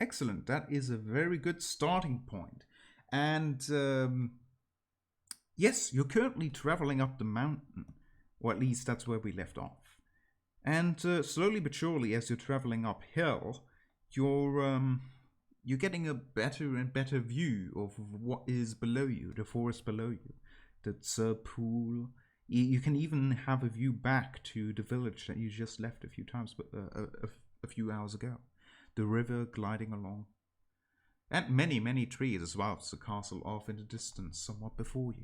Excellent. That is a very good starting point. And yes, you're currently traveling up the mountain, or at least that's where we left off. And slowly but surely, as you're traveling uphill, you're getting a better and better view of what is below you, the forest below you. That's a pool. You can even have a view back to the village that you just left a few times, but a few hours ago. The river gliding along. And many, many trees as well. It's a castle off in the distance, somewhat before you.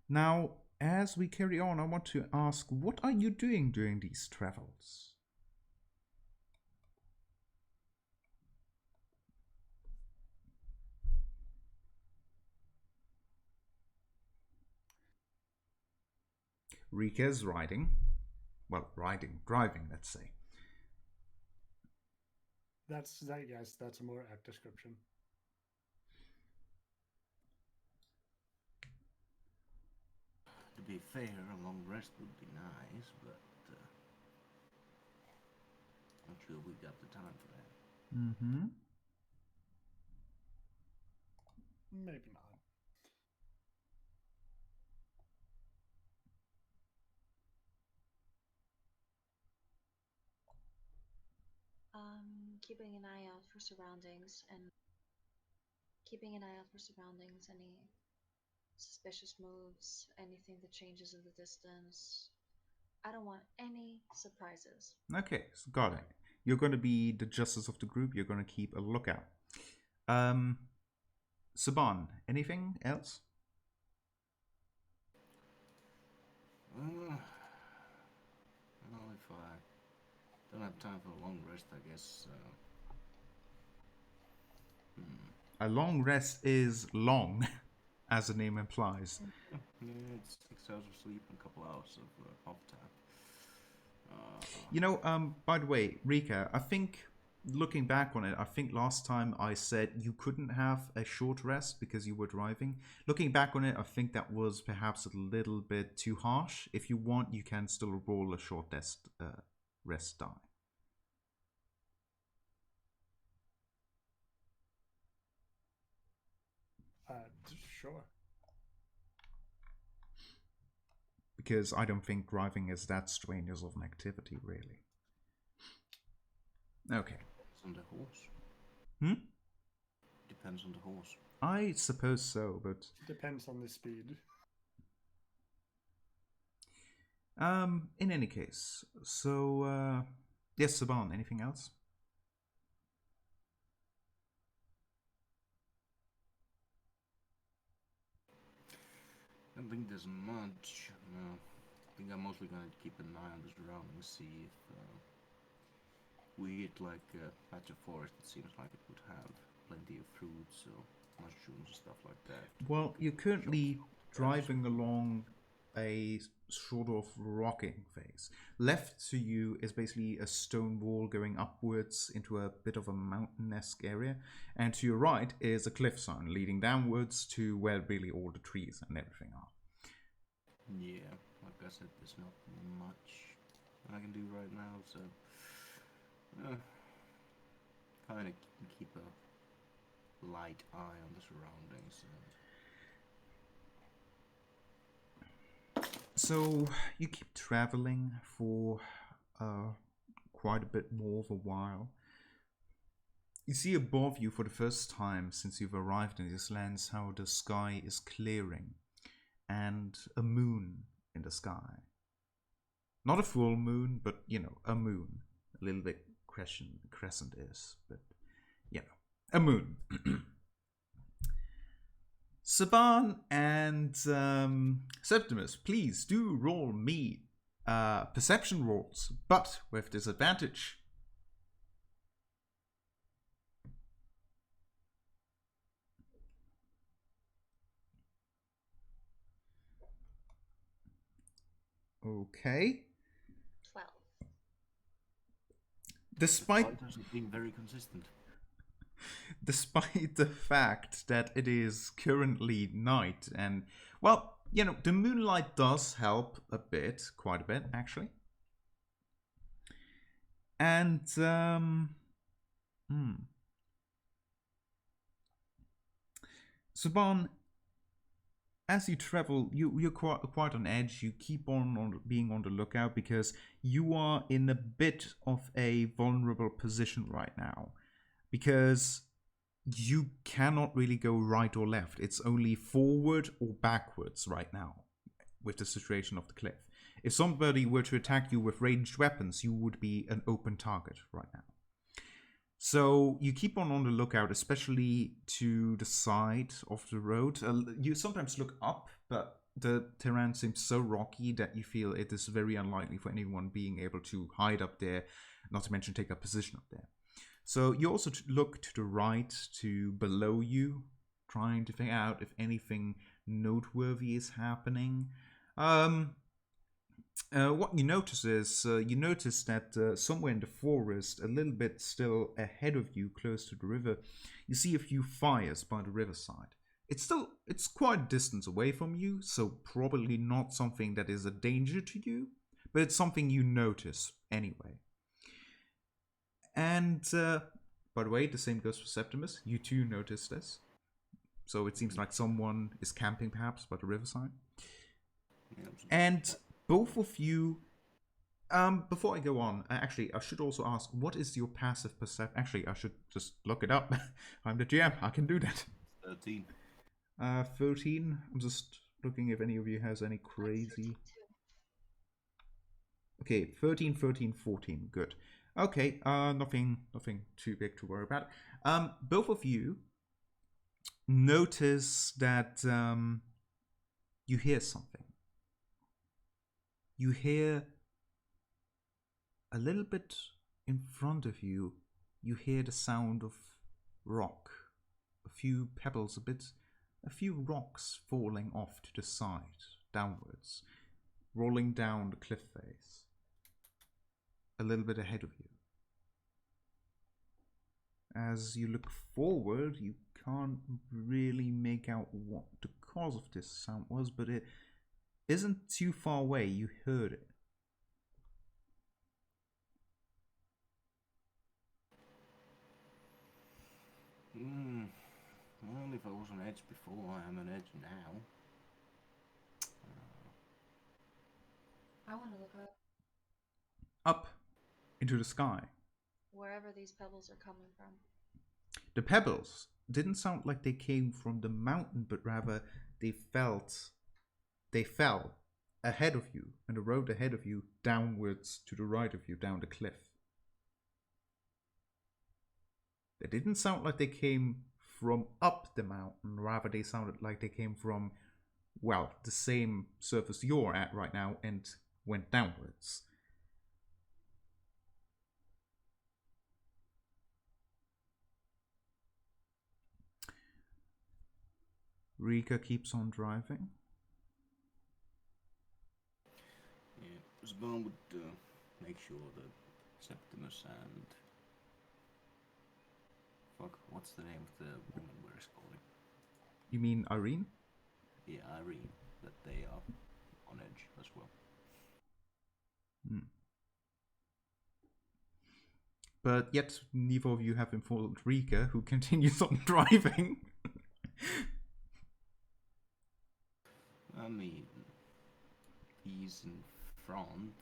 Now, as we carry on, I want to ask, what are you doing during these travels? Rika's riding. Well, driving, let's say. Yes, that's a more apt description. To be fair, a long rest would be nice, but not sure we got the time for that. Mm-hmm. Maybe not. Keeping an eye out for surroundings and any suspicious moves, anything that changes in the distance. I don't want any surprises. Okay, so got it. You're going to be the justice of the group. You're going to keep a lookout. Saban, anything else? Well, if I don't have time for a long rest, I guess. A long rest is long, as the name implies. Yeah, it's 6 hours of sleep and a couple hours of off time. You know, by the way, Rika, I think looking back on it, I think last time I said you couldn't have a short rest because you were driving. Looking back on it, I think that was perhaps a little bit too harsh. If you want, you can still roll a short rest die. Sure. Because I don't think driving is that strenuous of an activity, really. Okay. Depends on the horse. Hmm? Depends on the horse. I suppose so, but... Depends on the speed. In any case, so, yes, Saban, anything else? I don't think there's much. No. I think I'm mostly gonna keep an eye on the surroundings, see if we hit like a patch of forest. It seems like it would have plenty of fruits, so mushrooms and stuff like that. Well, you're currently driving along a sort of rocking phase. Left to you is basically a stone wall going upwards into a bit of a mountain-esque area, and to your right is a cliff zone leading downwards to where really all the trees and everything are. Yeah, like I said, there's not much I can do right now, so kind of keep a light eye on the surroundings. So you keep traveling for quite a bit more of a while. You see above you for the first time since you've arrived in these lands how the sky is clearing and a moon in the sky. Not a full moon, but you know, a moon. A little bit crescent is, but you know, a moon. Saban and Septimus, please do roll me perception rolls, but with disadvantage. Okay. 12. Despite being very consistent. Despite the fact that it is currently night, and well, you know, the moonlight does help a bit, quite a bit actually. And Saban, as you travel, you're quite on edge. You keep on being on the lookout because you are in a bit of a vulnerable position right now. Because you cannot really go right or left. It's only forward or backwards right now with the situation of the cliff. If somebody were to attack you with ranged weapons, you would be an open target right now. So you keep on the lookout, especially to the side of the road. You sometimes look up, but the terrain seems so rocky that you feel it is very unlikely for anyone being able to hide up there, not to mention take a position up there. So you also look to the right, to below you, trying to figure out if anything noteworthy is happening. What you notice is that somewhere in the forest, a little bit still ahead of you, close to the river, you see a few fires by the riverside. It's quite a distance away from you, so probably not something that is a danger to you, but it's something you notice anyway. And by the way, the same goes for Septimus. You too notice this. So it seems like someone is camping perhaps by the riverside. And both of you, before I go on, actually, I should also ask, what is your passive perception? Actually, I should just look it up. I'm the GM. I can do that. 13. 13. I'm just looking if any of you has any crazy. Okay, 13, 14. Good. Okay, nothing too big to worry about. Both of you notice that you hear something. You hear a little bit in front of you. You hear the sound of rock, a few pebbles, a few rocks falling off to the side, downwards, rolling down the cliff face. A little bit ahead of you. As you look forward, you can't really make out what the cause of this sound was, but it isn't too far away. You heard it. Well, if I was on edge before, I am on edge now. I want to look up Up into the sky. wherever these pebbles are coming from. The pebbles didn't sound like they came from the mountain, but rather they fell ahead of you, and the road ahead of you, downwards to the right of you, down the cliff. They didn't sound like they came from up the mountain, rather they sounded like they came from, well, the same surface you're at right now and went downwards. Rika keeps on driving. Yeah, Zban would make sure that Septimus and... Fuck, what's the name of the woman we're escorting? You mean Irene? Yeah, Irene. That they are on edge as well. But yet, neither of you have informed Rika, who continues on driving. I mean, he's in front.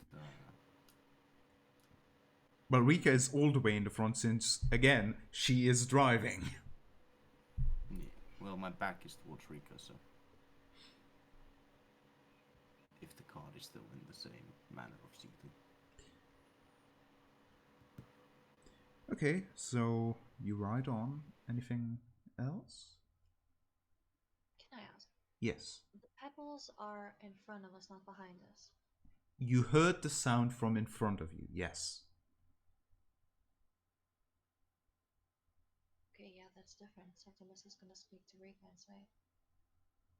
Well, Rika is all the way in the front since, again, she is driving. Yeah, well, my back is towards Rika, so... If the card is still in the same manner of seating. Okay, so you ride on. Anything else? Can I ask? Yes. The pebbles are in front of us, not behind us. You heard the sound from in front of you, yes. Okay, yeah, that's different. Septimus is gonna speak to Rika and say,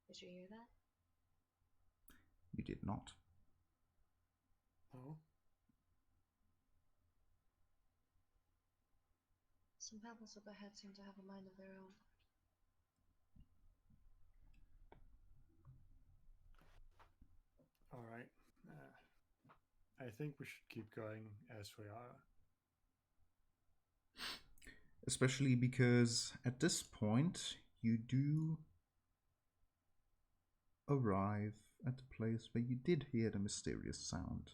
"Did you hear that?" You did not. Oh, Some pebbles up ahead seem to have a mind of their own. all right. I think we should keep going as we are. Especially because at this point, you do arrive at the place where you did hear the mysterious sound.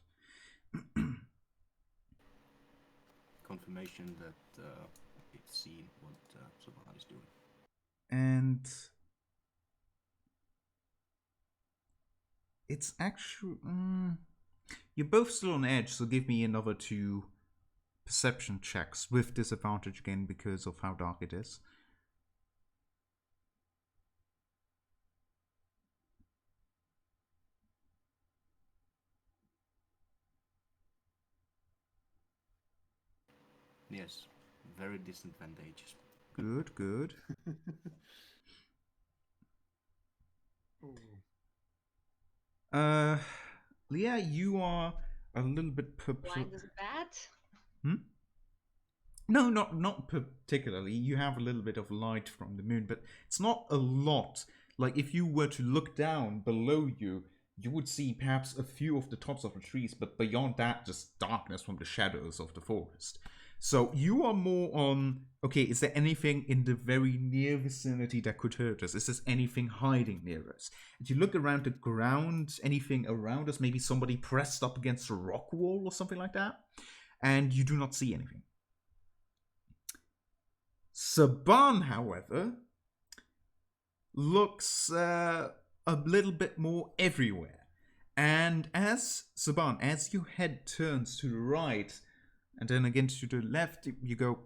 Confirmation that it's seen what Saban is doing. And it's actually... you're both still on edge, so give me another 2 perception checks with disadvantage again because of how dark it is. Yes, very disadvantageous. Good, good. Ooh. Leah, you are a little bit Blind as a bat? No, not particularly. You have a little bit of light from the moon, but it's not a lot. Like, if you were to look down below you, you would see perhaps a few of the tops of the trees, but beyond that, just darkness from the shadows of the forest. So you are more on, okay, is there anything in the very near vicinity that could hurt us? Is there anything hiding near us? If you look around the ground, anything around us, maybe somebody pressed up against a rock wall or something like that, and you do not see anything. Saban, however, looks a little bit more everywhere. And as Saban, as your head turns to the right and then again to the left, you go,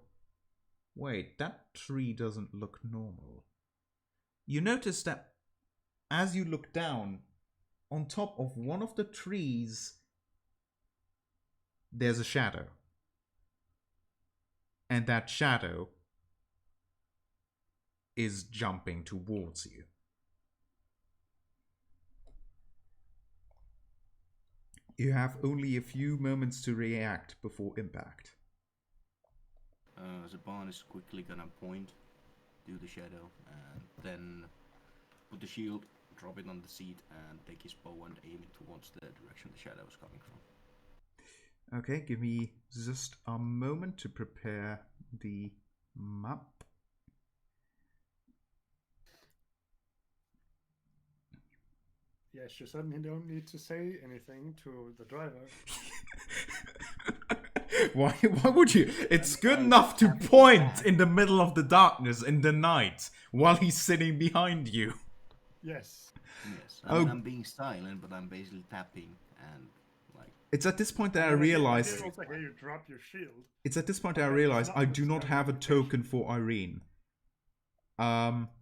wait, that tree doesn't look normal. You notice that as you look down, on top of one of the trees, there's a shadow. And that shadow is jumping towards you. You have only a few moments to react before impact. Saban is quickly gonna point to the shadow and then put the shield, drop it on the seat, and take his bow and aim it towards the direction the shadow is coming from. Okay, give me just a moment to prepare the map. Yes, you suddenly don't need to say anything to the driver. Why would you? It's good enough to point in the middle of the darkness in the night while he's sitting behind you. Yes. Yes, I'm being silent, but I'm basically tapping and like. It's at this point that I I realize. did also hear you drop your shield. It's at this point that I realize I do not have a token for Irene.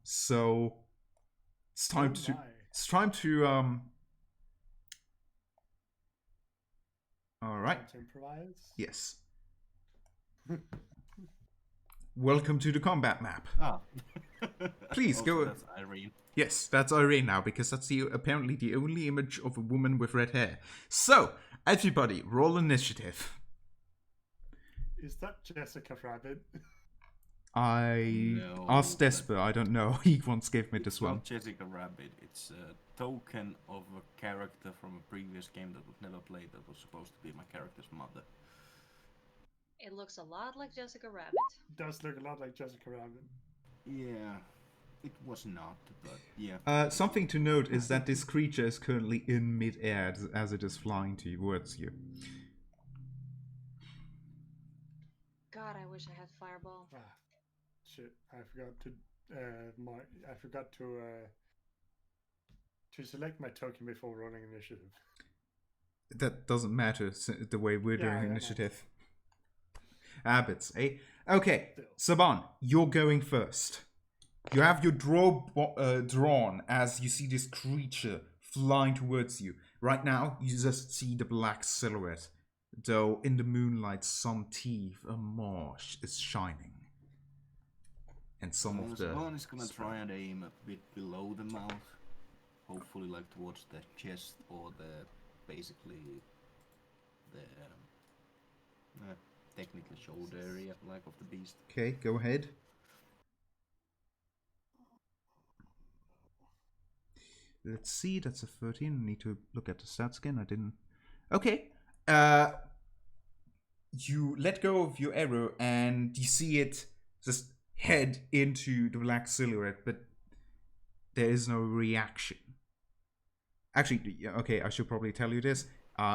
So it's time to. It's time to All right. Improvise. Yes. Welcome to the combat map. Ah. Please go. That's Irene. Yes, that's Irene now because that's apparently the only image of a woman with red hair. So everybody, roll initiative. Is that Jessica Rabbit? I No, asked Desper. I don't know. He once gave me this one. Not Jessica Rabbit. It's a token of a character from a previous game that was never played that was supposed to be my character's mother. It looks a lot like Jessica Rabbit. Does look a lot like Jessica Rabbit. Yeah, it was not, but yeah. Something to note is that this creature is currently in mid-air as it is flying towards you. God, I wish I had Fireball. Ah, shit! I forgot to select my token before rolling initiative. That doesn't matter the way we're Yeah, doing I know. initiative. Habits, eh? Okay, Saban, you're going first. You have your drawn as you see this creature flying towards you. Right now, you just see the black silhouette, though in the moonlight, some teeth, a marsh is shining. And some of the... One is gonna try and aim a bit below the mouth, hopefully like towards the chest or basically the technically shoulder area, like of the beast. Okay, go ahead. Let's see, that's a 13. I need to look at the stats again. I didn't... Okay. You let go of your arrow and you see it just head into the black silhouette, but there is no reaction. Actually, yeah, okay, I should probably tell you this.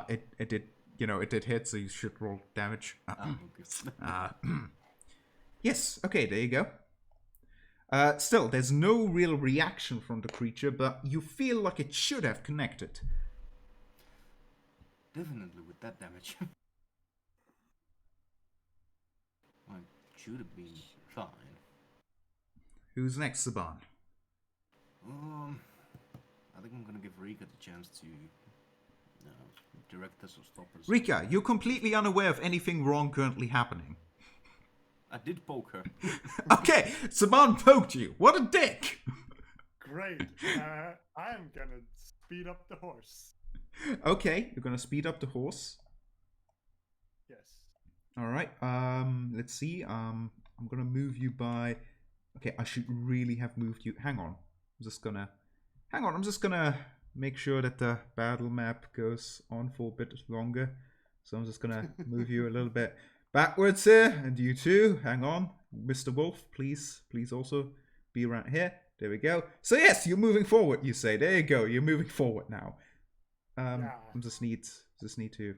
It did, it did hit, so you should roll damage. Okay. Yes, okay, there you go. Still, there's no real reaction from the creature, but you feel like it should have connected. Definitely with that damage. I should have been fine. Who's next, Saban? I think I'm gonna give Rika the chance to direct us or stop us. Rika, you're completely unaware of anything wrong currently happening. I did poke her. Okay, Saban poked you. What a dick! Great. I'm gonna speed up the horse. Okay, you're gonna speed up the horse. Yes. Alright, let's see. I'm gonna move you by... Okay, I should really have moved you... Hang on. I'm just gonna make sure that the battle map goes on for a bit longer. So I'm just gonna move you a little bit backwards here. And you too. Hang on. Mr. Wolf, please also be around here. There we go. So yes, you're moving forward, you say. There you go. You're moving forward now. Yeah. I just need to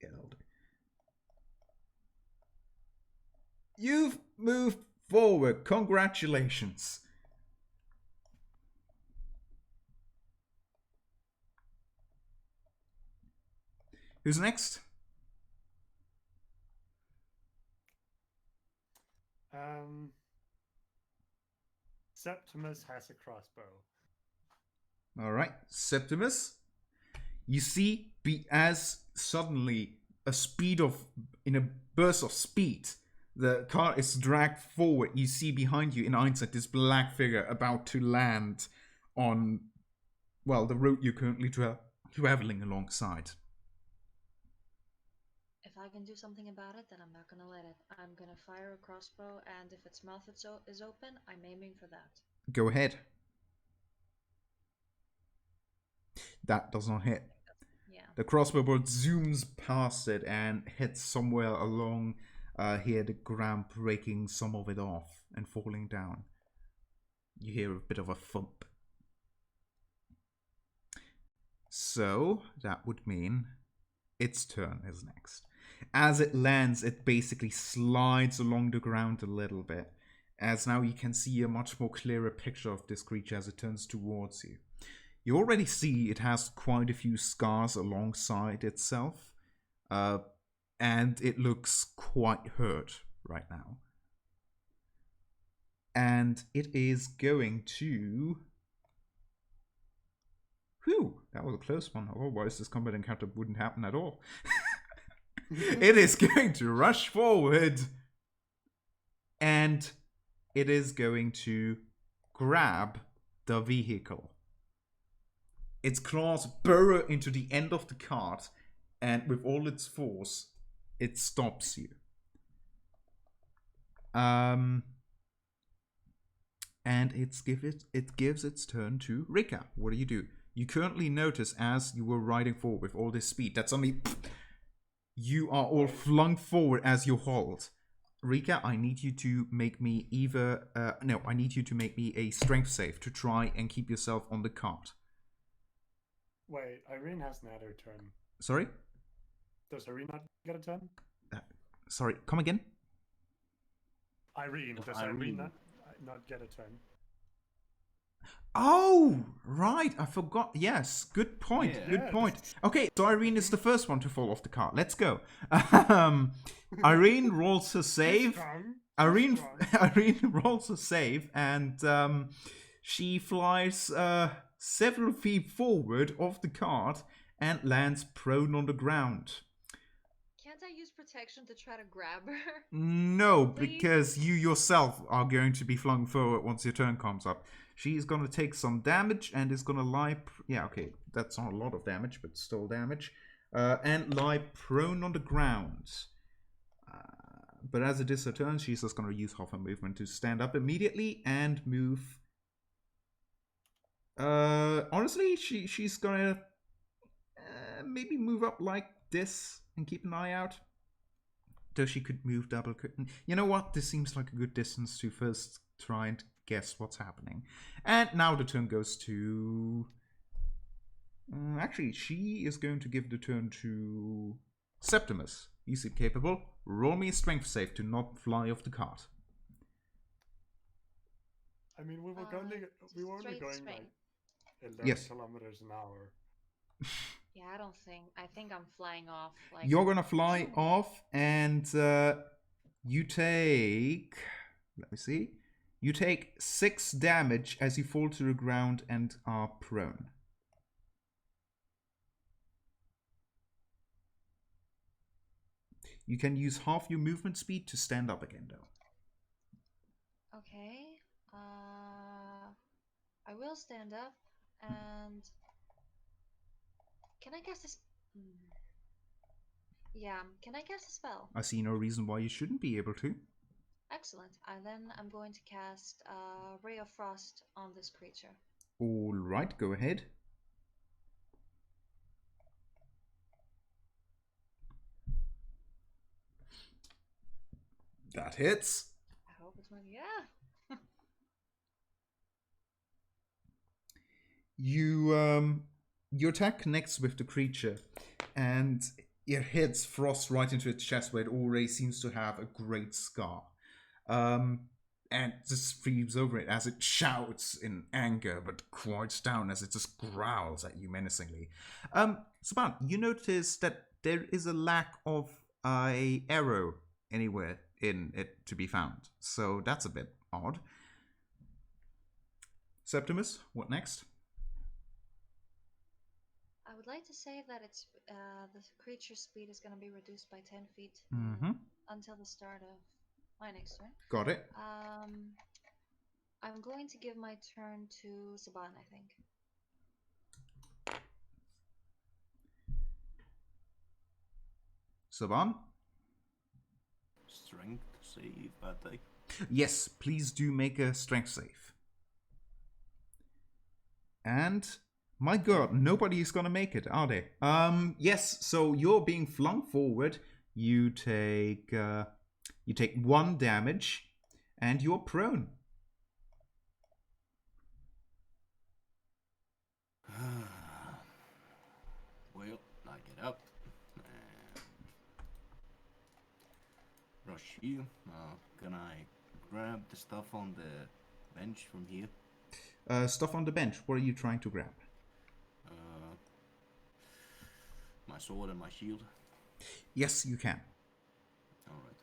get older. You've moved forward. Congratulations. Who's next? Septimus has a crossbow. All right, Septimus. You see, as suddenly in a burst of speed, the car is dragged forward. You see behind you, in hindsight, this black figure about to land on, well, the road you're currently traveling alongside. If I can do something about it, then I'm not gonna let it. I'm gonna fire a crossbow, and if its mouth is open, I'm aiming for that. Go ahead. That does not hit. Yeah. The crossbow bolt zooms past it and hits somewhere along here the ground, breaking some of it off and falling down. You hear a bit of a thump. So that would mean its turn is next. As it lands, it basically slides along the ground a little bit, as now you can see a much more clearer picture of this creature as it turns towards you. You already see it has quite a few scars alongside itself, and it looks quite hurt right now. And it is going to... Whew, that was a close one. Otherwise this combat encounter wouldn't happen at all. It is going to rush forward, and it is going to grab the vehicle. Its claws burrow into the end of the cart, and with all its force, it stops you. And it gives its turn to Rika. What do? You currently notice, as you were riding forward with all this speed, that suddenly you are all flung forward as you halt. Rika, I need you to make me I need you to make me a strength save to try and keep yourself on the cart. Wait, Irene has not had her turn. Sorry? Does Irene not get a turn? Sorry, come again? Irene, does Irene not get a turn? Oh, right. I forgot. Yes, good point. Yeah. Good point. Okay, so Irene is the first one to fall off the cart. Let's go. Irene rolls her save. Irene rolls her save, and she flies several feet forward off the cart and lands prone on the ground. Can't I use protection to try to grab her? No, Please? because you yourself are going to be flung forward once your turn comes up. She's going to take some damage and is going to lie... Yeah, okay, that's not a lot of damage, but still damage. And lie prone on the ground. But as it is her turn, she's just going to use half her movement to stand up immediately and move... honestly, she's going to maybe move up like this and keep an eye out. Though she could move double... You know what? This seems like a good distance to first try and guess what's happening. And now the turn goes to... actually, she is going to give the turn to Septimus. You seem capable. Roll me a strength save to not fly off the cart. I mean, we were only going strength. like 11 Yes. kilometers an hour. Yeah, I think I'm flying off. Like, You're gonna fly off, and you take... Let me see. You take 6 damage as you fall to the ground and are prone. You can use half your movement speed to stand up again, though. okay. I will stand up, and can I cast this? Yeah, can I cast a spell? I see no reason why you shouldn't be able to. Excellent. I'm going to cast Ray of Frost on this creature. All right, go ahead. That hits. I hope it's one. Yeah. You attack connects with the creature, and it hits Frost right into its chest, where it already seems to have a great scar. And just frees over it as it shouts in anger, but quiets down as it just growls at you menacingly. Saban, you notice that there is a lack of a arrow anywhere in it to be found, so that's a bit odd. Septimus, what next? I would like to say that it's the creature's speed is going to be reduced by 10 feet until the start of my next turn. Got it. I'm going to give my turn to Saban, I think. Saban? Strength save, I think. Yes, please do make a strength save. And my god, nobody is gonna make it, are they? Yes, so you're being flung forward. You take 1 damage, and you're prone. Well, I get up and rush you. Can I grab the stuff on the bench from here? Stuff on the bench. What are you trying to grab? My sword and my shield. Yes, you can. Alright.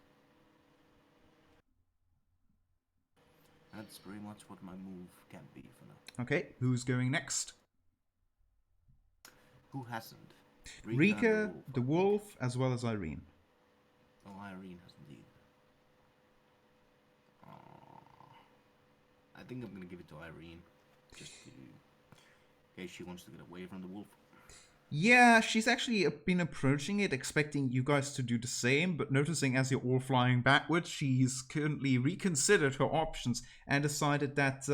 That's pretty much what my move can be for now. Okay, who's going next? Who hasn't? Rika, the I wolf, as well as Irene. think. Oh, Irene hasn't either. I think I'm gonna give it to Irene. Just in case she wants to get away from the wolf. Yeah, she's actually been approaching it, expecting you guys to do the same, but noticing as you're all flying backwards, she's currently reconsidered her options and decided that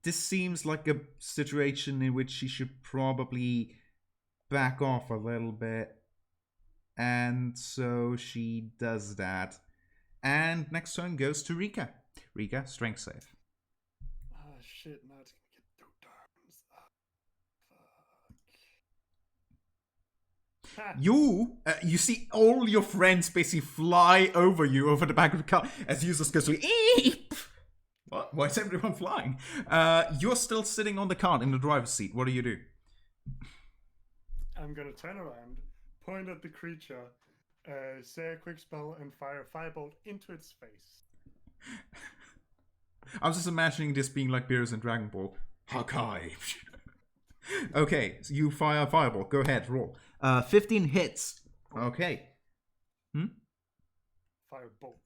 this seems like a situation in which she should probably back off a little bit. And so she does that. And next turn goes to Rika. Rika, strength save. Ah, shit, now it's gonna get 2 turns. Fuck. You see all your friends basically fly over you over the back of the car as you just go to eep. What? Why is everyone flying? You're still sitting on the cart in the driver's seat. What do you do? I'm gonna turn around, point at the creature, say a quick spell, and fire a firebolt into its face. I was just imagining this being like Beerus and Dragon Ball. Hakai. Okay, so you fire a fireball. Go ahead, roll. 15 hits. Okay. Firebolt.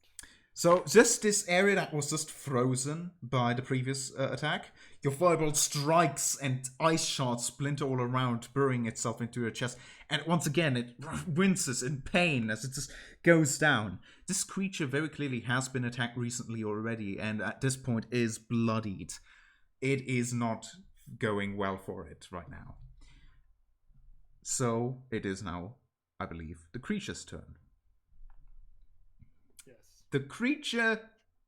So just this area that was just frozen by the previous attack, your fireball strikes and ice shards splinter all around, burrowing itself into your chest. And once again, it winces in pain as it just goes down. This creature very clearly has been attacked recently already, and at this point is bloodied. It is not going well for it right now. So it is now, I believe, the creature's turn. Yes. The creature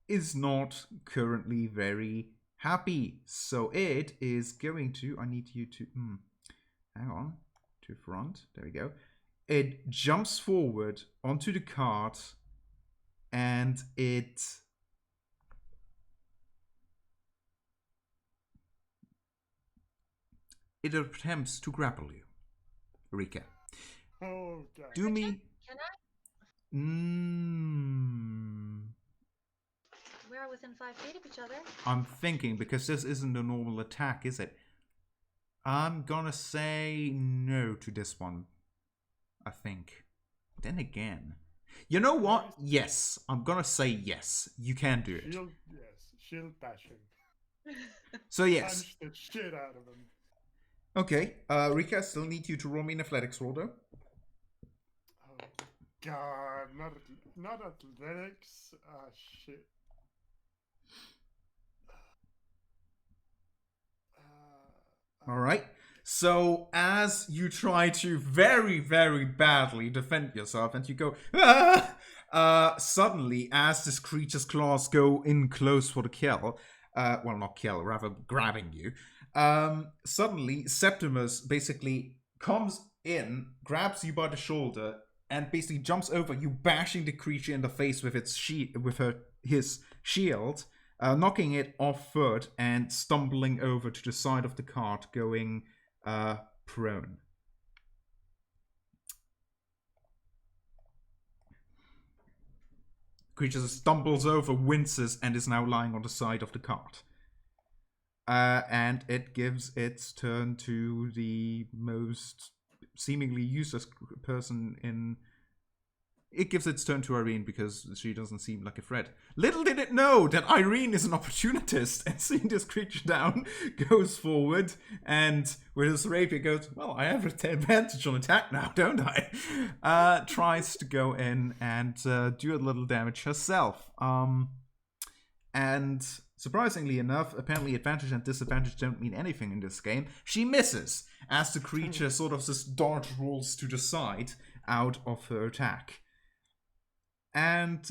is not currently very happy. So it is going to, I need you to, hang on, to front, there we go. It jumps forward onto the cart and it attempts to grapple you. Rika. Oh god. Do me. Can I? We are within 5 feet of each other. I'm thinking, because this isn't a normal attack, is it? I'm gonna say no to this one. I think. Then again. You know what? Yes. I'm gonna say yes. You can do it. Shield bashing. So yes. Punch the shit out of him. Okay. Rika, I still need you to roll me an athletics roll though. Oh god, not athletics. Ah shit. Alright. So as you try to very, very badly defend yourself and you go, suddenly as this creature's claws go in close for the kill, well, not kill, rather grabbing you, suddenly Septimus basically comes in, grabs you by the shoulder, and basically jumps over you, bashing the creature in the face with his shield, knocking it off foot and stumbling over to the side of the cart, going prone. Creature stumbles over, winces, and is now lying on the side of the cart. And it gives its turn to the most seemingly useless person in... It gives its turn to Irene because she doesn't seem like a threat. Little did it know that Irene is an opportunist, and seeing this creature down, goes forward and with his rapier goes, well, I have an advantage on attack now, don't I? Tries to go in and do a little damage herself. And surprisingly enough, apparently advantage and disadvantage don't mean anything in this game. She misses as the creature sort of just dodge rolls to the side out of her attack. And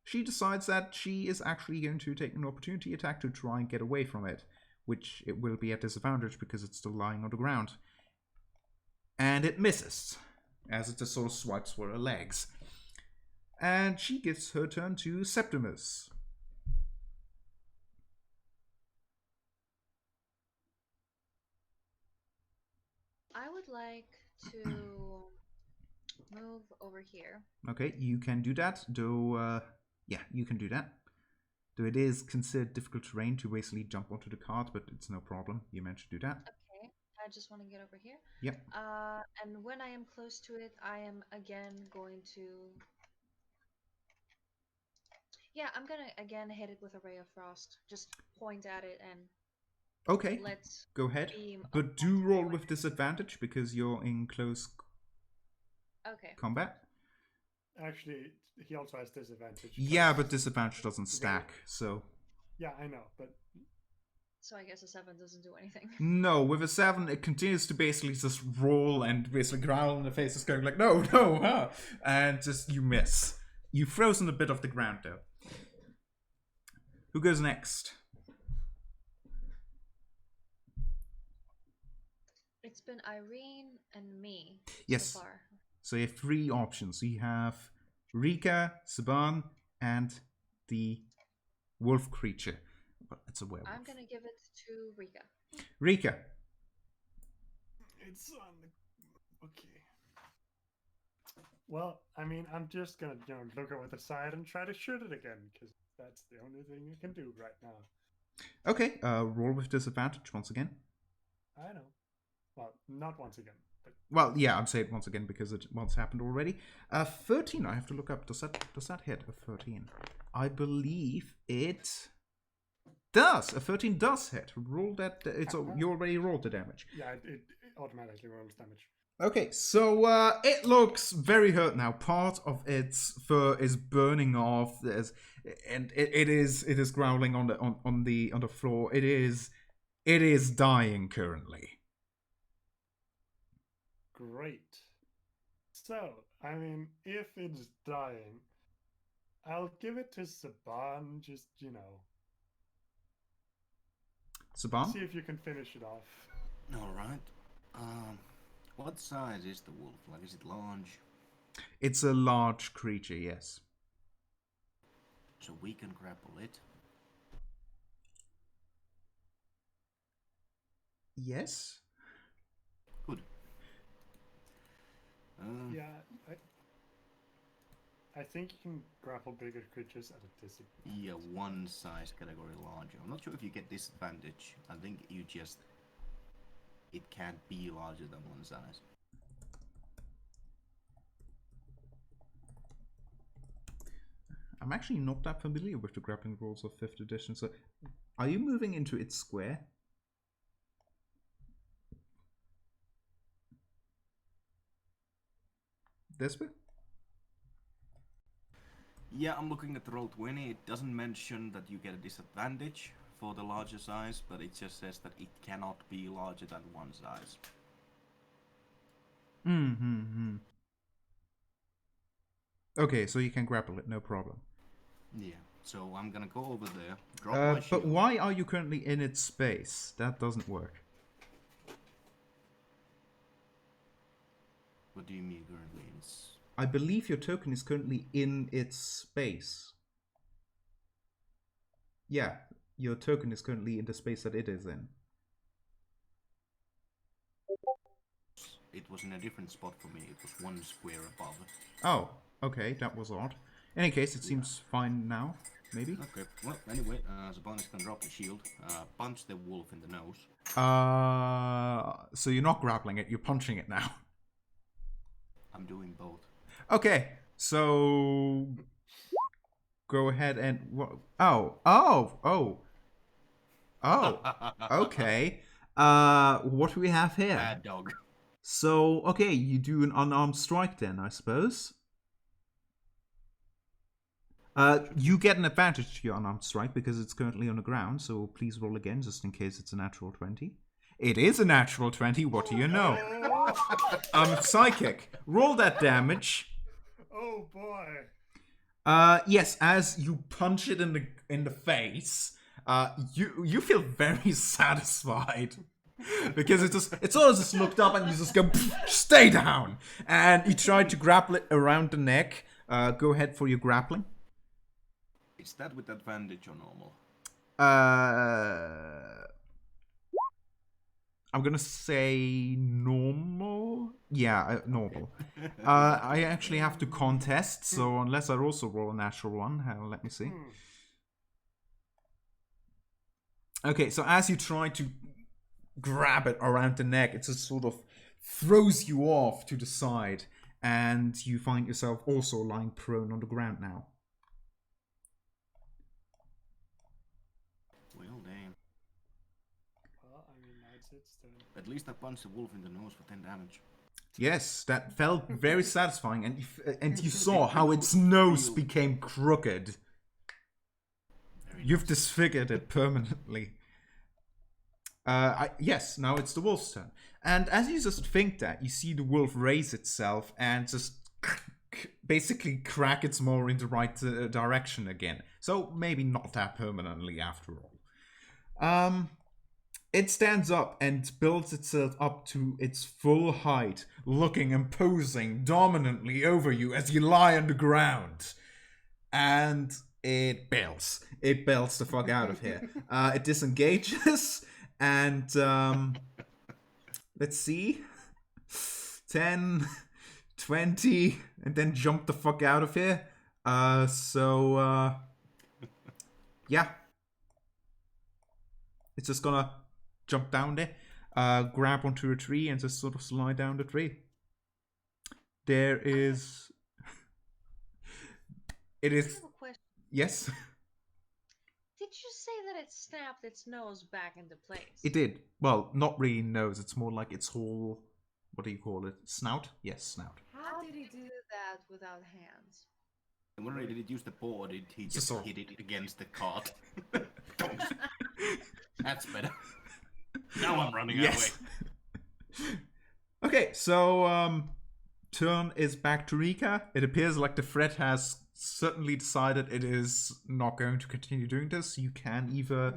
she decides that she is actually going to take an opportunity attack to try and get away from it, which it will be at disadvantage because it's still lying on the ground. And it misses, as it just sort of swipes for her legs. And she gives her turn to Septimus. I would like to move over here. Okay, you can do that. Though, yeah, you can do that. Though it is considered difficult terrain to basically jump onto the cart, but it's no problem. You managed to do that. Okay, I just want to get over here. Yep. And when I am close to it, I am again going to... Yeah, I'm gonna again hit it with a Ray of Frost. Just point at it and... Okay, let's go ahead. beam But do roll with disadvantage because you're in close combat. Actually, he also has disadvantage. Yeah, but disadvantage doesn't stack, so... Yeah, I know, but... So I guess a 7 doesn't do anything. No, with a 7, it continues to basically just roll and basically growl in the face, just going like, no, huh? And just, you miss. You've frozen a bit off the ground, though. Who goes next? It's been Irene and me Yes. so far. So you have 3 options. You have Rika, Saban, and the wolf creature. But it's a werewolf. I'm gonna give it to Rika. Rika. It's on the... Okay. Well, I mean, I'm just gonna, look over the side and try to shoot it again, because that's the only thing I can do right now. Okay, roll with disadvantage once again. I know. Well, not once again, but... Well, yeah, I'm saying it once again because it once happened already. 13, I have to look up. Does that hit a 13? I believe it does. A 13 does hit. Roll that. You already rolled the damage. Yeah, it automatically rolls damage. Okay, so it looks very hurt now. Part of its fur is burning off, and it is growling on the floor. It is dying currently. Great. So, I mean, if it's dying, I'll give it to Saban. Just Saban? see if you can finish it off. All right. What size is the wolf? Like, is it large? It's a large creature, yes. So we can grapple it. Yes? Good. Yeah, I think you can grapple bigger creatures at a disadvantage. Yeah, one size category larger. I'm not sure if you get disadvantage. I think you just... It can't be larger than one size. I'm actually not that familiar with the grappling rules of 5th edition, so... Are you moving into its square? Desper? Yeah, I'm looking at Roll20. It doesn't mention that you get a disadvantage for the larger size, but it just says that it cannot be larger than one size. Okay, so you can grapple it, no problem. Yeah, so I'm gonna go over there, drop my shield. But why are you currently in its space? That doesn't work. What do you mean currently? I believe your token is currently in its space. Yeah, your token is currently in the space that it is in. It was in a different spot for me. It was one square above. Oh, okay, that was odd. In any case, it seems fine now, maybe? Okay, well, anyway, Saban is gonna drop the shield, punch the wolf in the nose. So you're not grappling it, you're punching it now. I'm doing both. Okay, so... Go ahead and... okay. What do we have here? Bad dog. So, okay, you do an unarmed strike then, I suppose. You get an advantage to your unarmed strike because it's currently on the ground, so please roll again just in case it's a natural 20. It is a natural 20, what do you know? I'm psychic. Roll that damage. Oh boy. Yes, as you punch it in the face, you feel very satisfied. Because it's all just looked up and you just go, stay down! And you try to grapple it around the neck. Go ahead for your grappling. Is that with advantage or normal? I'm gonna say normal. Yeah, normal. I actually have to contest, so unless I also roll a natural one, let me see. Okay, so as you try to grab it around the neck, it just sort of throws you off to the side, and you find yourself also lying prone on the ground now. Well, damn. Well, I mean, that's its turn. At least I punched the wolf in the nose for 10 damage. Yes, that felt very satisfying, and you saw how its nose became crooked. You've disfigured it permanently. Yes, now it's the wolf's turn. And as you just think that, you see the wolf raise itself and just basically crack its maw in the right direction again. So maybe not that permanently after all. It stands up and builds itself up to its full height, looking imposing dominantly over you as you lie on the ground. And it bails. It bails the fuck out of here. It disengages, and let's see. 10, 20, and then jump the fuck out of here. Yeah. It's just gonna jump down there, grab onto a tree, and just sort of slide down the tree. There is... It I is... have a question. Yes? Did you say that it snapped its nose back into place? It did. Well, not really nose. It's more like its whole... What do you call it? Snout? Yes, snout. How did he do that without hands? I'm wondering, did it use the paw or did he just Just hit it against the cart? That's better. Now I'm running away. Okay, so turn is back to Rika. It appears like the threat has certainly decided it is not going to continue doing this, you can either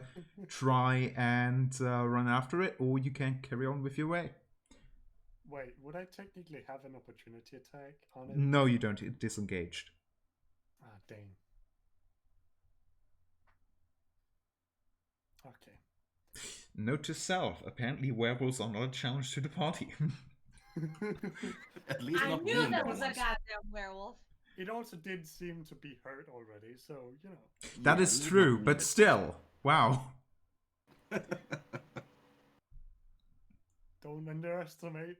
try and run after it, or you can carry on with your way. Wait, would I technically have an opportunity attack on it? No, you don't. It's disengaged. Ah, dang. Okay. Note to self: apparently werewolves are not a challenge to the party. At least I not knew wounded there was a ones. goddamn werewolf. It also did seem to be hurt already, so, you know. That Yeah, is at least true, not but wounded. still, wow. Don't underestimate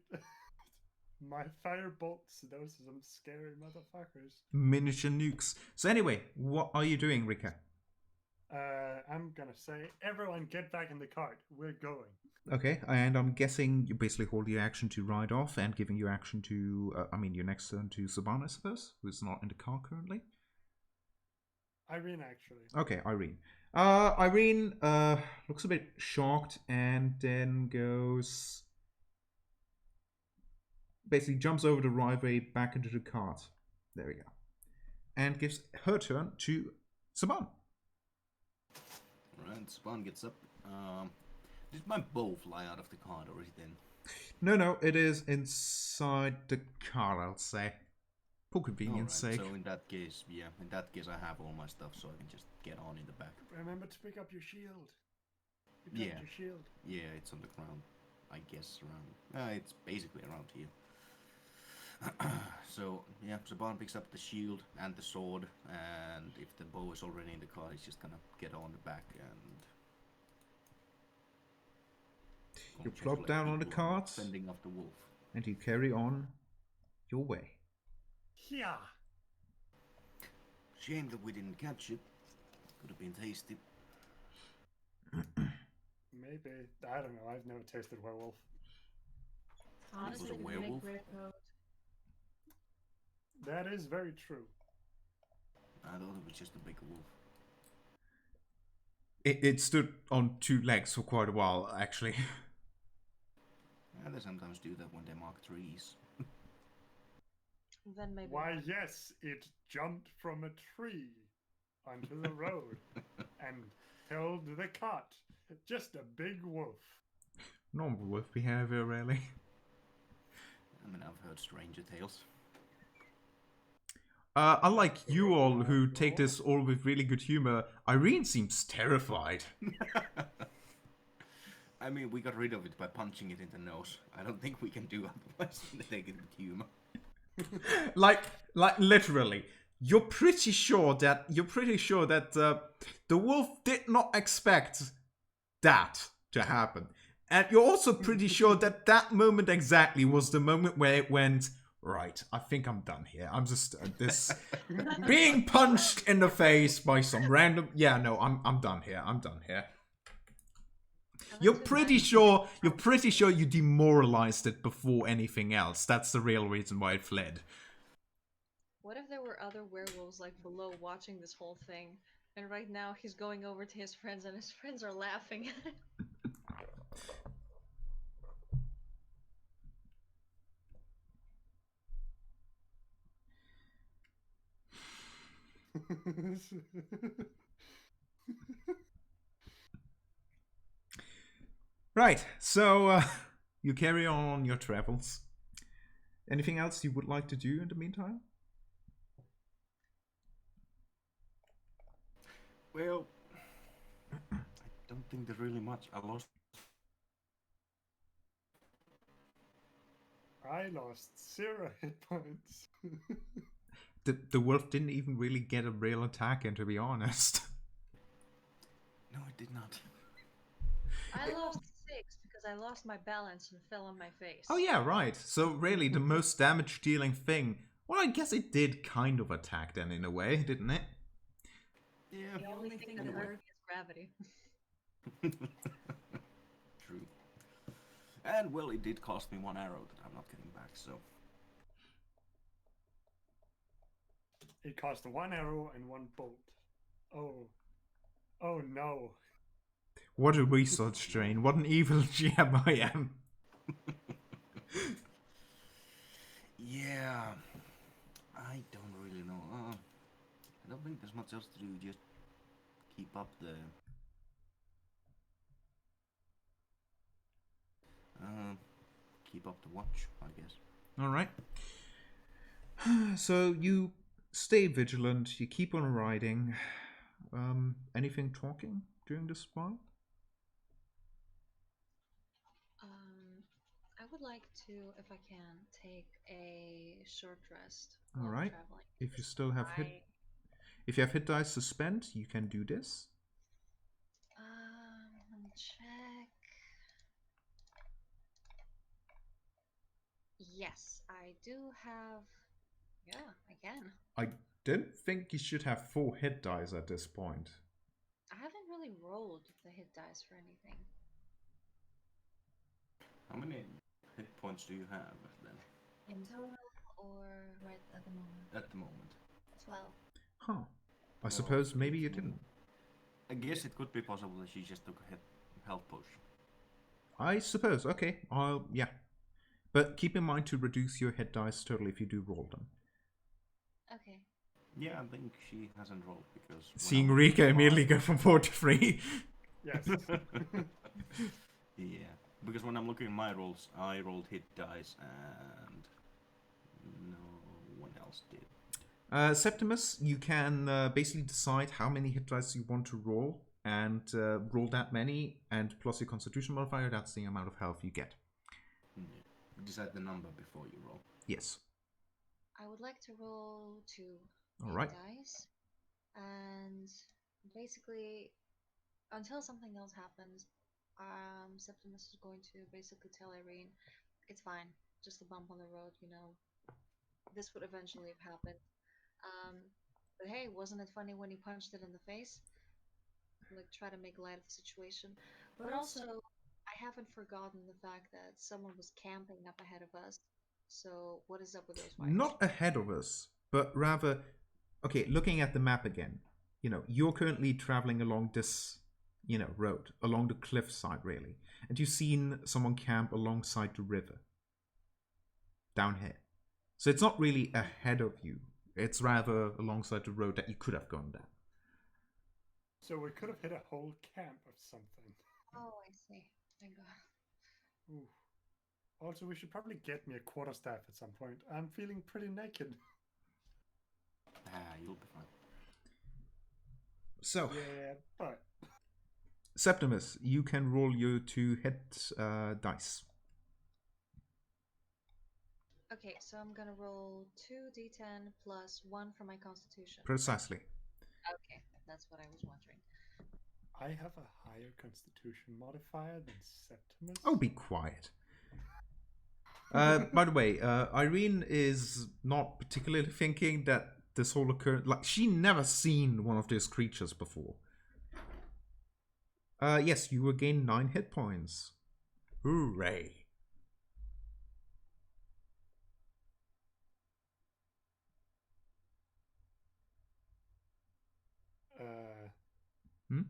my firebolts. Those are some scary motherfuckers. Miniature nukes. So anyway, what are you doing, Rika? I'm gonna say, everyone get back in the cart. We're going. Okay, and I'm guessing you basically hold your action to ride off and giving your action to, your next turn to Saban, I suppose, who's not in the car currently. Irene, actually. Okay, Irene. Irene looks a bit shocked and then goes... basically jumps over the driveway back into the cart. There we go. And gives her turn to Saban. Right, Spawn gets up. Did my bow fly out of the cart or is it in? No, it is inside the car, I'll say. For convenience Alright, sake. so in that case, I have all my stuff, so I can just get on in the back. Remember to pick up your shield. You dropped Yeah. your shield. Yeah, it's on the ground. I guess around. It's basically around here. So yeah, Saban picks up the shield and the sword, and if the bow is already in the car, he's just gonna get on the back and. You Just plop like down on the people cart. fending off the wolf. And you carry on your way. Yeah. Shame that we didn't catch it. Could have been tasty. Maybe. I don't know. I've never tasted werewolf. Honestly, a the werewolf? great coat. That is very true. I thought it was just a big wolf. It stood on two legs for quite a while, actually. Yeah, they sometimes do that when they mark trees. Then maybe. Why, not. yes, it jumped from a tree onto the road and held the cart. Just a big wolf. Normal wolf behavior, really. I mean, I've heard stranger tales. Unlike you all who take this all with really good humor, Irene seems terrified. I mean, we got rid of it by punching it in the nose. I don't think we can do otherwise than take it with humor. like literally. You're pretty sure that the wolf did not expect that to happen. And you're also pretty sure that that moment exactly was the moment where it went, right, I think I'm done here. I'm just this being punched in the face by some random. Yeah, no, I'm done here. I'm done here. You're pretty sure you demoralized it before anything else. That's the real reason why it fled. What if there were other werewolves like below watching this whole thing, and right now he's going over to his friends and his friends are laughing at it? Right, so you carry on your travels. Anything else you would like to do in the meantime? Well, I don't think there's really much. I lost 0 hit points. The wolf didn't even really get a real attack in, to be honest. No, I did not. I lost 6 because I lost my balance and fell on my face. Oh yeah, right. So really, the most damage-dealing thing... Well, I guess it did kind of attack then, in a way, didn't it? Yeah. The only thing that That hurt. hurt is gravity. True. And well, it did cost me 1 arrow that I'm not getting back, so. It cost 1 arrow and 1 bolt. Oh. Oh no. What a research drain. What an evil GM I am. Yeah. I don't really know. don't think there's much else to do. Just keep up the watch, I guess. All right. So you stay vigilant. You keep on riding. Anything talking during this while? I would like to, if I can, take a short rest All while right. traveling. If you still have hit, I, if you have hit dice to spend, you can do this. let me check. Yes, I do have. Yeah, I can. I don't think you should have 4 hit dice at this point. I haven't really rolled the hit dice for anything. How many hit points do you have then? In total, or right at the moment? At the moment. 12. Huh. I Well, suppose maybe you it's- didn't. I guess it could be possible that she just took a health potion. I suppose. Okay. Yeah. But keep in mind to reduce your hit dice total if you do roll them. Okay. Yeah, I think she hasn't rolled because Seeing Rika immediately go from 4 to 3. Yes. Yeah, because when I'm looking at my rolls, I rolled hit dice and no one else did. Septimus, you can basically decide how many hit dice you want to roll and roll that many, and plus your constitution modifier, that's the amount of health you get. Yeah. Decide the number before you roll. Yes. I would like to roll 2 All hit right. dice. And basically, until something else happens, Septimus is going to basically tell Irene, it's fine, just a bump on the road, you know. This would eventually have happened. But hey, wasn't it funny when he punched it in the face? Like, try to make light of the situation. But also, I haven't forgotten the fact that someone was camping up ahead of us. So, what is up with those fighters? Not ahead of us, but rather, okay, looking at the map again, you're currently traveling along this, road, along the cliffside, really. And you've seen someone camp alongside the river. Down here. So it's not really ahead of you. It's rather alongside the road that you could have gone down. So we could have hit a whole camp of something. Oh, I see. Thank God. Ooh. Also, we should probably get me a quarterstaff at some point. I'm feeling pretty naked. You'll be fine. So, Yeah, but Septimus, you can roll your 2 hit dice. Okay, so I'm gonna roll 2d10 plus 1 for my constitution. Precisely. Okay, that's what I was wondering. I have a higher constitution modifier than Septimus. Oh, be quiet. By the way, Irene is not particularly thinking that this whole occurrence... Like, she never seen one of these creatures before. Yes, you will gain 9 hit points. Hooray. Hmm?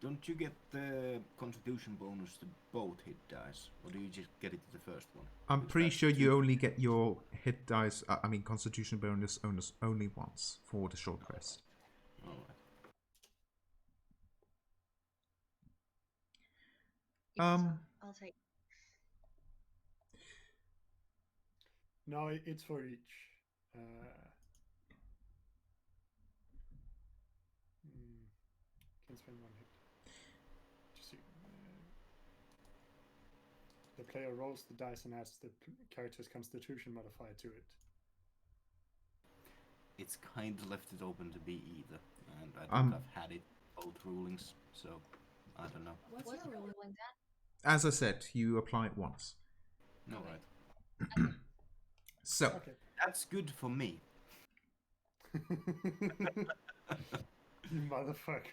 Don't you get the constitution bonus to both hit dice, or do you just get it to the first one? I'm Because pretty that's sure you 2. only get your hit dice, constitution bonus only once for the short rest. Alright. Yeah, so I'll take. No, it's for each. Can spend 1 hit. Just see. The player rolls the dice and adds the character's constitution modifier to it. It's kind of left it open to be either, and I think I've had it both rulings, so I don't know. What's your ruling, Dan? As I said, you apply it once. Alright. So, Okay. That's good for me. You motherfucker.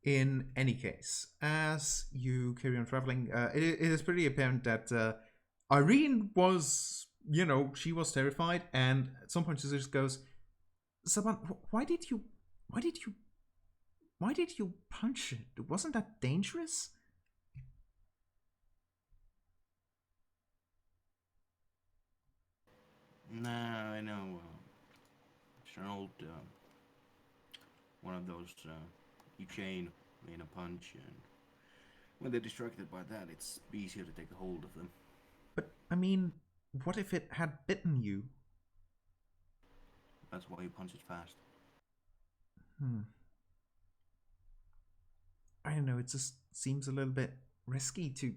in any case, as you carry on traveling, it is pretty apparent that Irene was, she was terrified, and at some point she just goes, "Saban, why did you punch it? Wasn't that dangerous?" No, I know. It's an old one of those you chain in a punch, and when they're distracted by that, it's easier to take a hold of them. But, I mean, what if it had bitten you? That's why you punch it fast. I don't know, it just seems a little bit risky to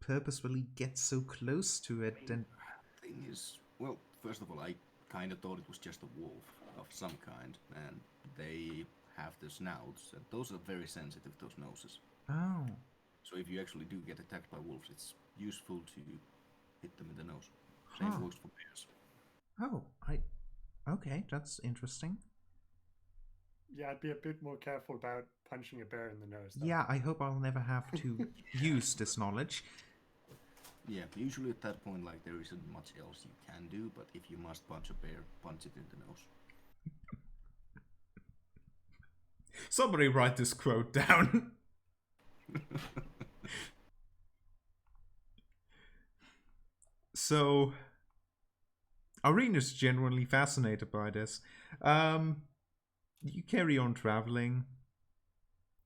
purposefully get so close to it. And Thing is, well, first of all, I kind of thought it was just a wolf of some kind, and they have the snouts, and those are very sensitive, those noses. oh, So if you actually do get attacked by wolves, it's useful to hit them in the nose. Same Huh. goes for bears. okay, that's interesting. Yeah, I'd be a bit more careful about punching a bear in the nose. Though. Yeah, I hope I'll never have to use this knowledge. Yeah, usually at that point, like, there isn't much else you can do, but if you must punch a bear, punch it in the nose. Somebody write this quote down. So, Irene is genuinely fascinated by this. You carry on traveling.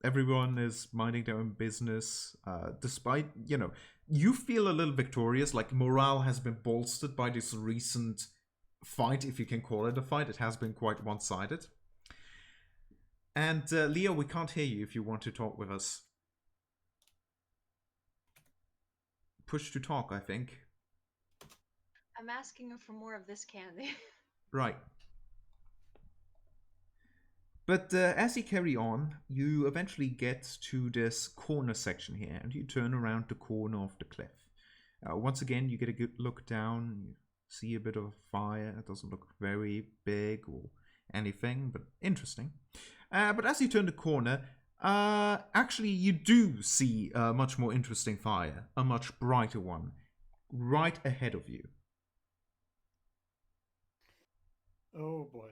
Everyone is minding their own business. Despite, you feel a little victorious, like morale has been bolstered by this recent fight, if you can call it a fight. It has been quite one-sided. And Leo, we can't hear you if you want to talk with us. Push to talk, I think. I'm asking him for more of this candy. Right. But as you carry on, you eventually get to this corner section here, and you turn around the corner of the cliff. Once again, you get a good look down, you see a bit of fire. It doesn't look very big or anything, but interesting. But as you turn the corner, actually you do see a much more interesting fire, a much brighter one, right ahead of you. Oh boy.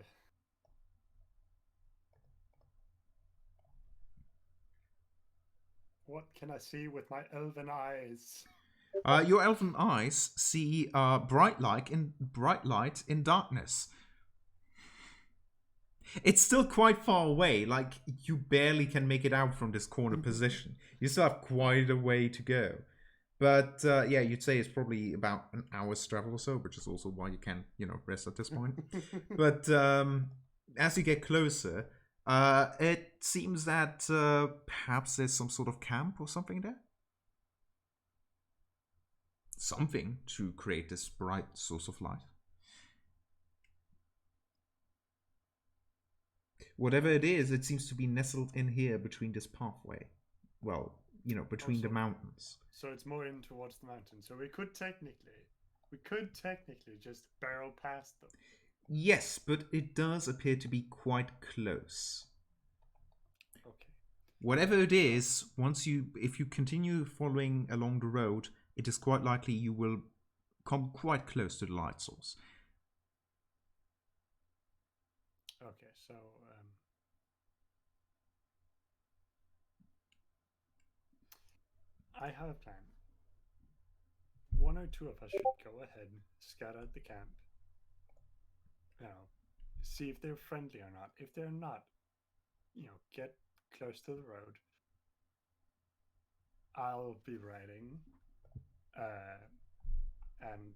What can I see with my elven eyes? Your elven eyes see bright light in darkness. It's still quite far away, like you barely can make it out from this corner position. You still have quite a way to go. But yeah, you'd say it's probably about an hour's travel or so, which is also why you can, rest at this point. But as you get closer, it seems that perhaps there's some sort of camp or something there. Something to create this bright source of light. Whatever it is, it seems to be nestled in here between this pathway. Well, between the mountains. So it's more in towards the mountain. So we could technically just barrel past them. Yes, but it does appear to be quite close. Okay. Whatever it is, if you continue following along the road, it is quite likely you will come quite close to the light source. Okay, so I have a plan. One or two of us should go ahead, scout out the camp. See if they're friendly or not. If they're not, get close to the road. I'll be riding, and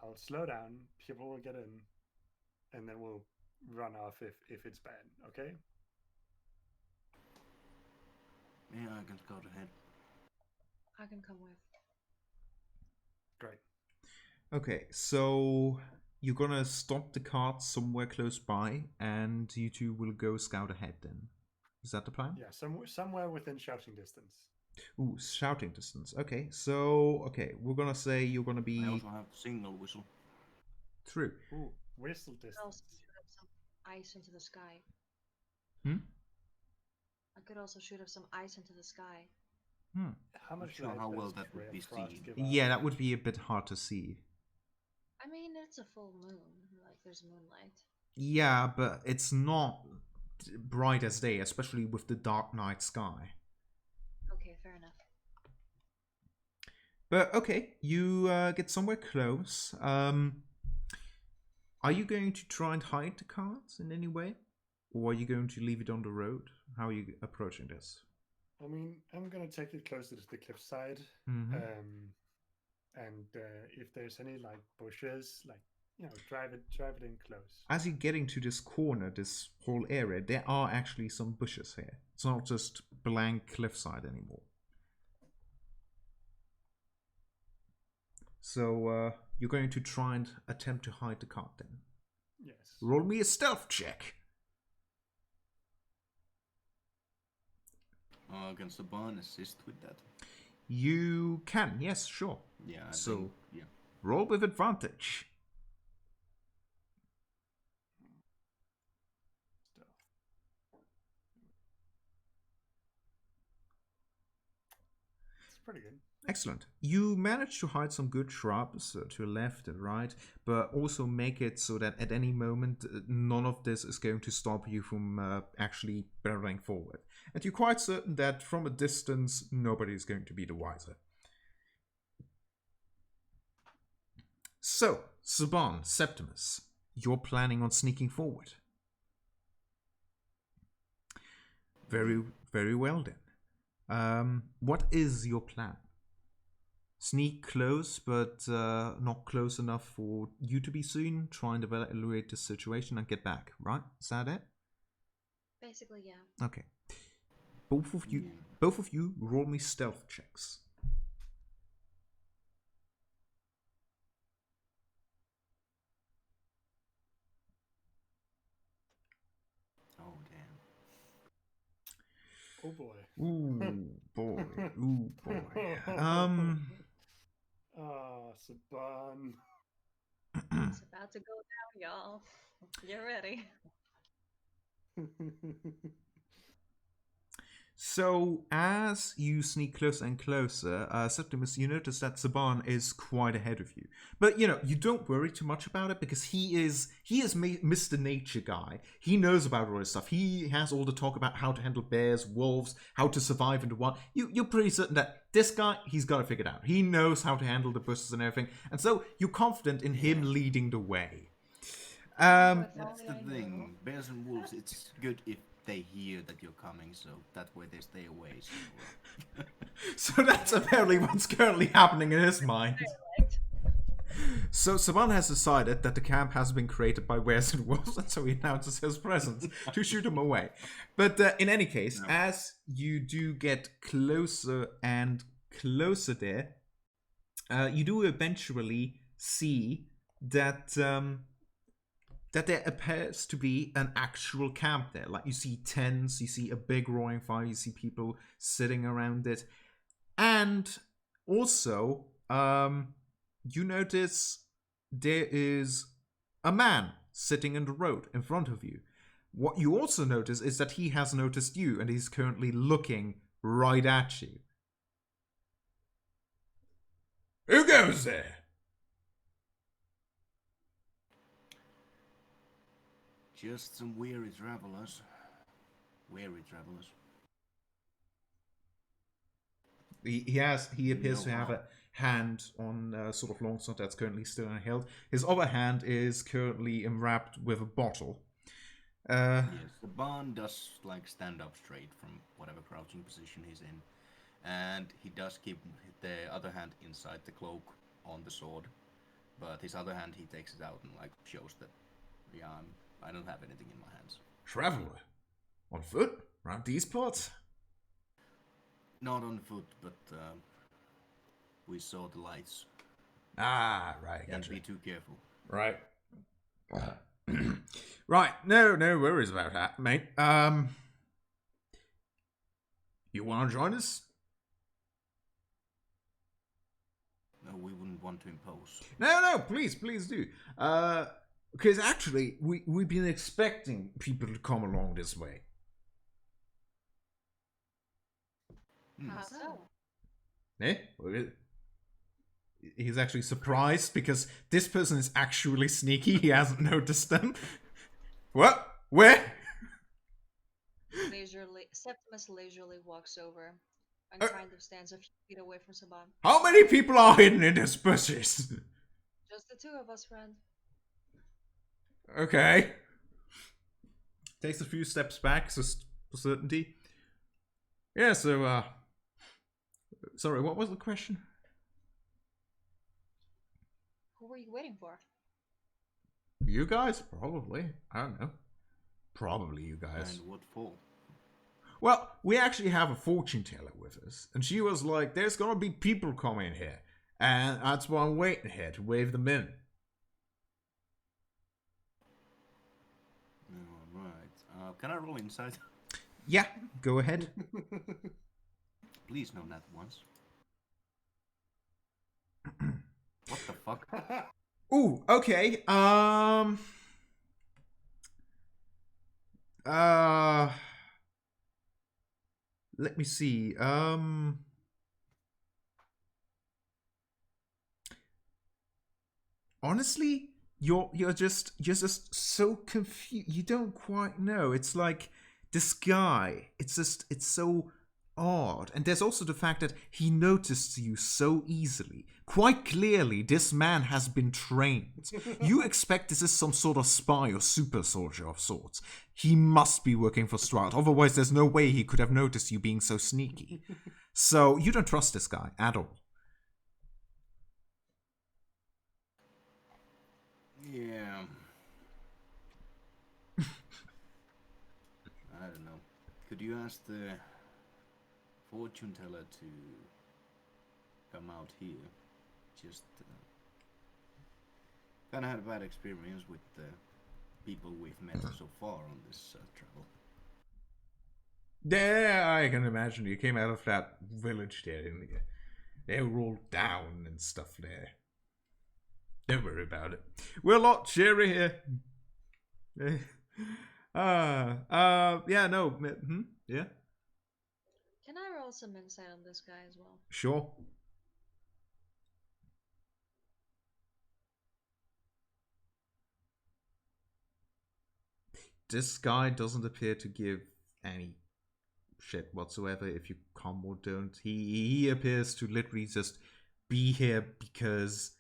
I'll slow down. People will get in, and then we'll run off if it's bad. Okay? Yeah, I can scout ahead. I can come with. Great. Okay, so you're gonna stop the cart somewhere close by, and you two will go scout ahead then. Is that the plan? Yeah, somewhere within shouting distance. Ooh, shouting distance. Okay, so we're gonna say you're gonna be I also have the signal whistle. through. Ooh, whistle I could also distance. shoot up some ice into the sky. I could also shoot up some ice into the sky. How much sure light how well does that would Ray be of Frost seen. give Yeah, off? that would be a bit hard to see. I mean, it's a full moon. Like, there's moonlight. Yeah, but it's not bright as day, especially with the dark night sky. Okay, fair enough. But okay, you get somewhere close. Are you going to try and hide the cards in any way? Or are you going to leave it on the road? How are you approaching this? I mean, I'm gonna take it closer to the cliffside. Mm-hmm. And if there's any like bushes, like drive it in close. As you're getting to this corner, this whole area, there are actually some bushes here. It's not just blank cliffside anymore. So you're going to try and attempt to hide the card then. Yes. Roll me a stealth check. Can Saban assist with that? You can, yes, sure. Yeah. Yeah. Roll with advantage. It's pretty good. Excellent. You manage to hide some good shrubs to left and right, but also make it so that at any moment none of this is going to stop you from actually barreling forward. And you're quite certain that from a distance nobody is going to be the wiser. So, Saban, Septimus, you're planning on sneaking forward. Very, very well then. What is your plan? Sneak close, but not close enough for you to be seen. Try and evaluate the situation and get back. Right? Is that it? Basically, yeah. Okay. Both of you, roll me stealth checks. Oh damn. Oh boy. Ooh boy. Ooh boy. Saban. It's about to go down, y'all. Get ready. So, as you sneak closer and closer, Septimus, you notice that Saban is quite ahead of you. But, you don't worry too much about it because he is Mr. Nature guy. He knows about all this stuff. He has all the talk about how to handle bears, wolves, how to survive in the wild. You're pretty certain that this guy, he's got it figured out. He knows how to handle the bushes and everything. And so, you're confident in him leading the way. That's the thing. Bears and wolves, it's good if they hear that you're coming, so that way they stay away. So that's apparently what's currently happening in his mind. So Saban has decided that the camp has been created by bears and wolves, and so he announces his presence to shoot them away. But in any case, as you do get closer and closer there, you do eventually see that that there appears to be an actual camp there. Like, you see tents, you see a big roaring fire, you see people sitting around it. And also, you notice there is a man sitting in the road in front of you. What you also notice is that he has noticed you, and he's currently looking right at you. Who goes there? Just some weary travelers. Weary travelers. He appears to have a hand on sort of longsword that's currently still unheld. His other hand is currently enwrapped with a bottle. Yes, the barn does stand up straight from whatever crouching position he's in, and he does keep the other hand inside the cloak on the sword, but his other hand he takes it out and shows that, yeah, I don't have anything in my hands. Traveler? On foot? Around these parts? Not on foot, but we saw the lights. Ah, right. Can't Gotcha. be too careful. Right. Right. No worries about that, mate. You want to join us? No, we wouldn't want to impose. No, please do. Because actually, we've been expecting people to come along this way. How so? Eh? He's actually surprised because this person is actually sneaky. He hasn't noticed them. What? Where? Septimus leisurely walks over and kind of stands a few feet away from Saban. How many people are hidden in these bushes? Just the two of us, friend. Okay. Takes a few steps back, just for certainty. Yeah, so, sorry, what was the question? Who were you waiting for? You guys? Probably. I don't know. Probably you guys. And what for? Well, we actually have a fortune teller with us, and she was like, there's gonna be people coming here, and that's why I'm waiting here to wave them in. Alright. Can I roll inside? Yeah, go ahead. Please, no, not once. What the fuck? Ooh, okay. Let me see. Honestly, you're just so confused. You don't quite know. It's like this guy. It's so odd. And there's also the fact that he noticed you so easily. Quite clearly, this man has been trained. You expect this is some sort of spy or super soldier of sorts. He must be working for Strahd. Otherwise, there's no way he could have noticed you being so sneaky. So you don't trust this guy at all. Yeah. I don't know. Could you ask the fortune teller to come out here? Just kind of had a bad experience with the people we've met so far on this travel. Yeah, I can imagine. You came out of that village there, didn't you? They were all down and stuff there. Don't worry about it. We're a lot cheery here. Yeah, no. Yeah? Can I roll some insight on this guy as well? Sure. This guy doesn't appear to give any shit whatsoever if you come or don't. He appears to literally just be here because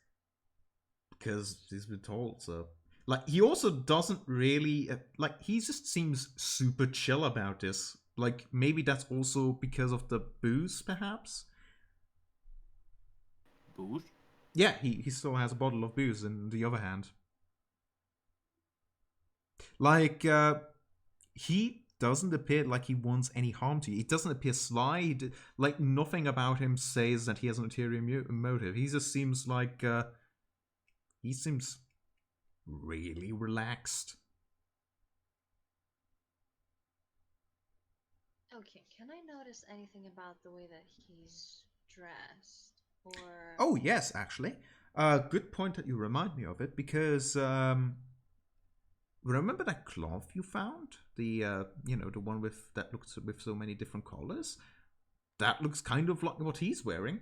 he's been told so. Like, he also doesn't really like, he just seems super chill about this. Like, maybe that's also because of the booze, perhaps. Booze? Yeah, he still has a bottle of booze in the other hand. Like, he doesn't appear like he wants any harm to you. He doesn't appear sly. Like, nothing about him says that he has an ulterior motive. He just seems like, he seems really relaxed. Okay, can I notice anything about the way that he's dressed? Or Oh, yes, actually. Good point that you remind me of it, because, remember that cloth you found? The, the one that looks with so many different colors? That looks kind of like what he's wearing.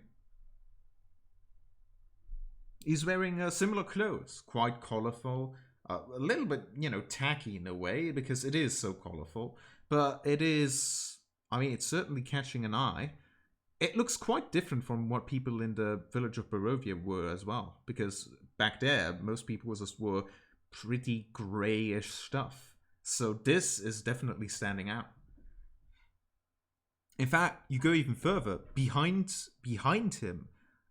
He's wearing similar clothes, quite colorful, a little bit, tacky in a way, because it is so colorful. But it is, it's certainly catching an eye. It looks quite different from what people in the village of Barovia were as well, because back there, most people just wore pretty grayish stuff. So this is definitely standing out. In fact, you go even further. Behind him,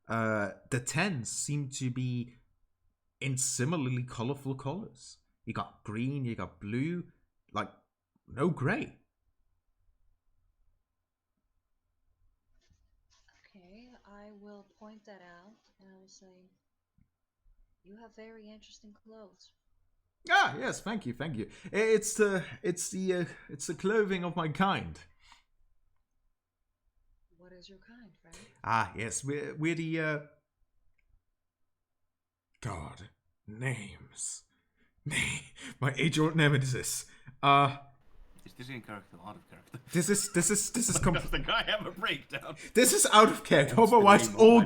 the tents seem to be in similarly colorful colors. You got green, you got blue, like no gray. okay, I will point that out and I will say, you have very interesting clothes. Ah, yes, thank you. It's the clothing of my kind. What is your kind, friend? Ah, yes, we're the God, names. My age-old nemesis. Is this in character or out of character? This is Does the guy have a breakdown? This is out of character. What's the Otherwise, name of all my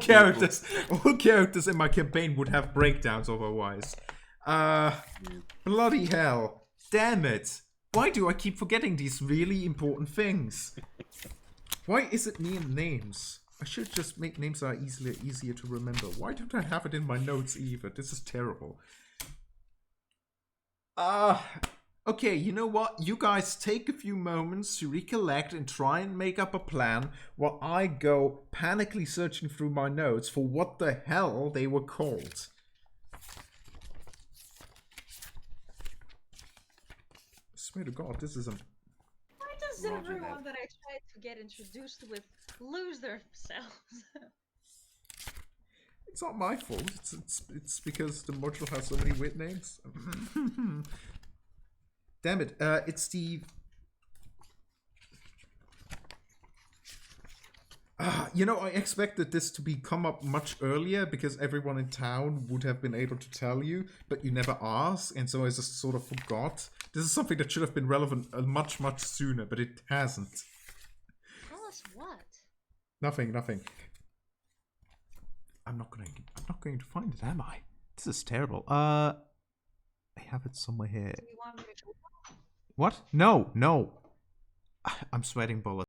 characters in my campaign would have breakdowns. Otherwise, bloody hell, damn it! Why do I keep forgetting these really important things? Why is it me and names? I should just make names that are easier to remember. Why don't I have it in my notes either? This is terrible. Okay, you know what? You guys take a few moments to recollect and try and make up a plan while I go panically searching through my notes for what the hell they were called. I swear to God, this is a... Why does Roger everyone that. that I try to get introduced with lose themselves? It's not my fault. It's because the module has so many weird names. Damn it! It's the. You know, I expected this to be come up much earlier because everyone in town would have been able to tell you, but you never asked, and so I just sort of forgot. This is something that should have been relevant much sooner, but it hasn't. Tell us what? Nothing. I'm not going to find it, am I? This is terrible. I have it somewhere here. Do you want me to? What? No. I'm sweating bullets.